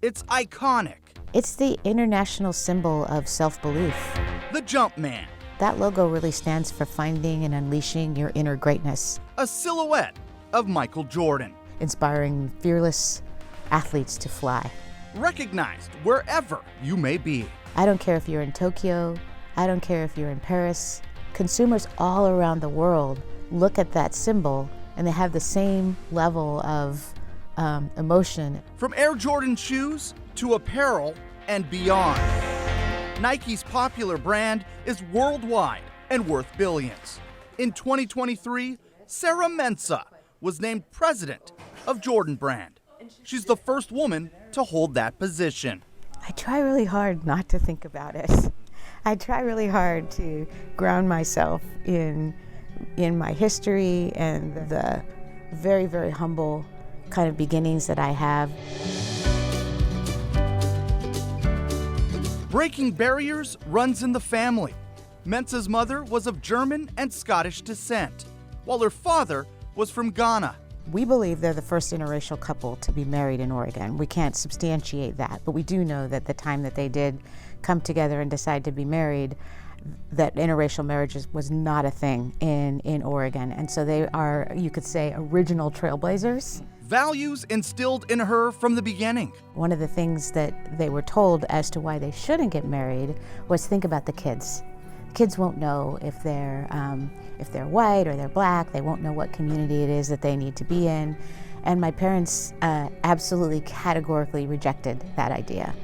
It's iconic. It's the international symbol of self-belief. The Jumpman. That logo really stands for finding and unleashing your inner greatness. A silhouette of Michael Jordan. Inspiring fearless athletes to fly. Recognized wherever you may be. I don't care if you're in Tokyo, I don't care if you're in Paris. Consumers all around the world look at that symbol and they have the same level of emotion. From Air Jordan shoes to apparel and beyond. Nike's popular brand is worldwide and worth billions. In 2023, Sarah Mensah was named president of Jordan Brand. She's the first woman to hold that position. I try really hard not to think about it. I try really hard to ground myself in my history and the very, very humble kind of beginnings that I have. Breaking barriers runs in the family. Mensah's mother was of German and Scottish descent, while her father was from Ghana. We believe they're the first interracial couple to be married in Oregon. We can't substantiate that, but we do know that the time that they did come together and decide to be married, that interracial marriage was not a thing in Oregon. And so they are, you could say, original trailblazers. Values instilled in her from the beginning. One of the things that they were told as to why they shouldn't get married was think about the kids. Kids won't know if they're white or they're black. They won't know what community it is that they need to be in. And my parents absolutely categorically rejected that idea.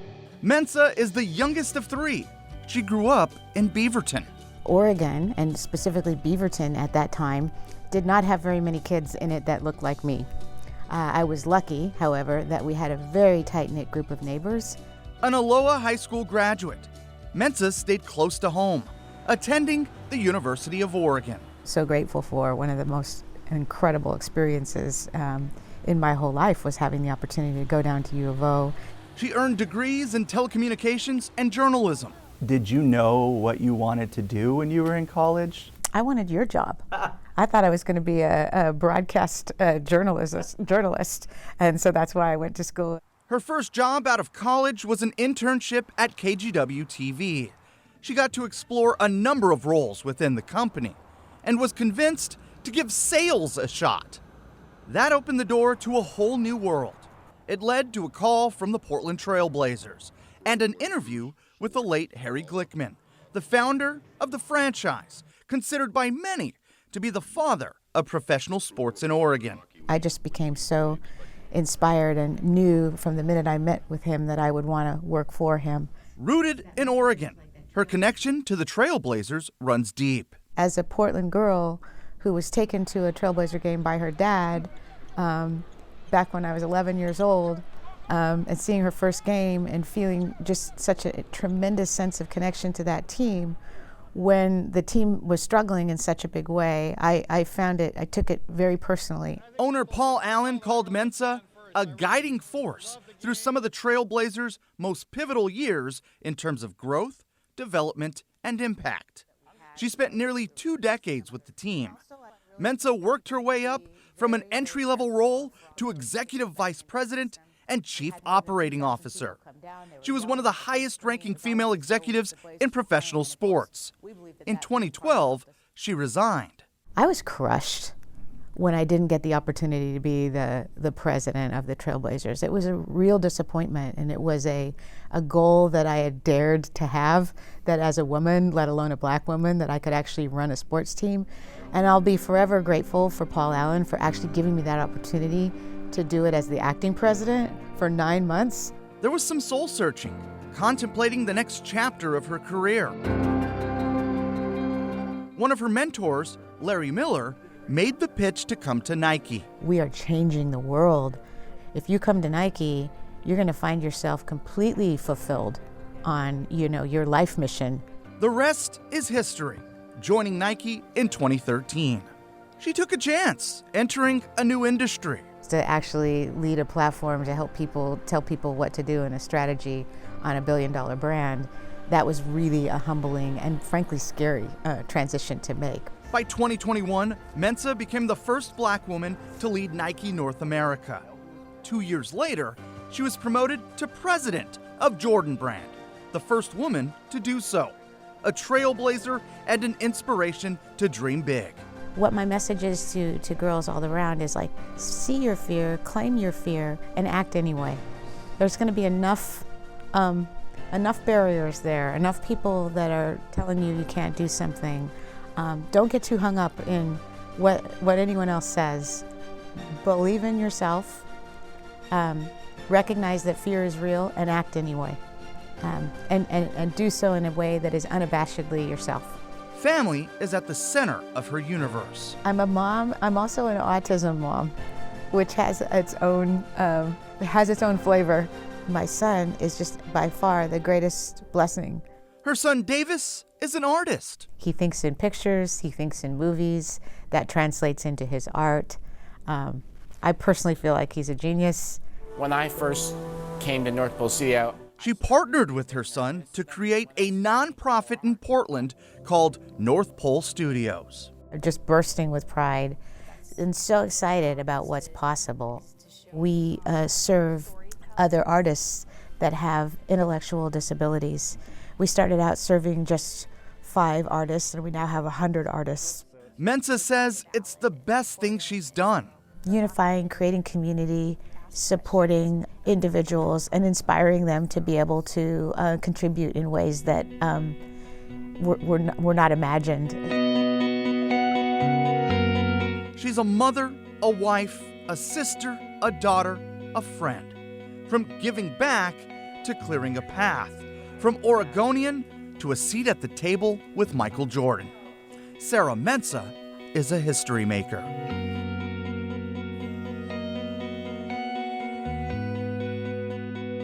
Mensah is the youngest of three. She grew up in Beaverton. Oregon, and specifically Beaverton at that time, did not have very many kids in it that looked like me. I was lucky, however, that we had a very tight-knit group of neighbors. An Aloha High School graduate, Mensah stayed close to home, attending the University of Oregon. So grateful for one of the most incredible experiences in my whole life was having the opportunity to go down to U of O. She earned degrees in telecommunications and journalism. Did you know what you wanted to do when you were in college? I wanted your job. I thought I was going to be a broadcast journalist, and so that's why I went to school. Her first job out of college was an internship at KGW TV. She got to explore a number of roles within the company and was convinced to give sales a shot. That opened the door to a whole new world. It led to a call from the Portland Trail Blazers and an interview with the late Harry Glickman, the founder of the franchise, considered by many to be the father of professional sports in Oregon. I just became so inspired and knew from the minute I met with him that I would want to work for him. Rooted in Oregon, her connection to the Trailblazers runs deep. As a Portland girl who was taken to a Trailblazer game by her dad back when I was 11 years old, and seeing her first game and feeling just such a tremendous sense of connection to that team when the team was struggling in such a big way, I took it very personally. Owner Paul Allen called Mensah a guiding force through some of the Trailblazers' most pivotal years in terms of growth, development, and impact. She spent nearly 2 decades with the team. Mensah worked her way up from an entry-level role to executive vice president and chief operating officer. She was one of the highest-ranking female executives in professional sports. In 2012, she resigned. I was crushed when I didn't get the opportunity to be the president of the Trailblazers. It was a real disappointment, and it was a goal that I had dared to have, that as a woman, let alone a black woman, that I could actually run a sports team. And I'll be forever grateful for Paul Allen for actually giving me that opportunity to do it as the acting president for 9 months. There was some soul-searching, contemplating the next chapter of her career. One of her mentors, Larry Miller, made the pitch to come to Nike. We are changing the world. If you come to Nike, you're going to find yourself completely fulfilled on, your life mission. The rest is history, joining Nike in 2013. She took a chance, entering a new industry. To actually lead a platform to help people, tell people what to do in a strategy on a billion-dollar brand, that was really a humbling and frankly scary transition to make. By 2021, Mensah became the first black woman to lead Nike North America. 2 years later, she was promoted to president of Jordan Brand, the first woman to do so. A trailblazer and an inspiration to dream big. What my message is to girls all around is like, see your fear, claim your fear, and act anyway. There's going to be enough barriers there, enough people that are telling you can't do something. Don't get too hung up in what anyone else says. Believe in yourself, recognize that fear is real, and act anyway. And do so in a way that is unabashedly yourself. Family is at the center of her universe. I'm a mom. I'm also an autism mom, which has its own flavor. My son is just by far the greatest blessing. Her son Davis is an artist. He thinks in pictures, he thinks in movies, that translates into his art. I personally feel like he's a genius. When I first came to North Pole Studio, She partnered with her son to create a nonprofit in Portland called North Pole Studios. I'm just bursting with pride and so excited about what's possible. We serve other artists that have intellectual disabilities. We started out serving just 5 artists, and we now have 100 artists. Mensah says it's the best thing she's done. Unifying, creating community, supporting individuals, and inspiring them to be able to contribute in ways that were not imagined. She's a mother, a wife, a sister, a daughter, a friend. From giving back to clearing a path. From Oregonian to a seat at the table with Michael Jordan. Sarah Mensah is a history maker.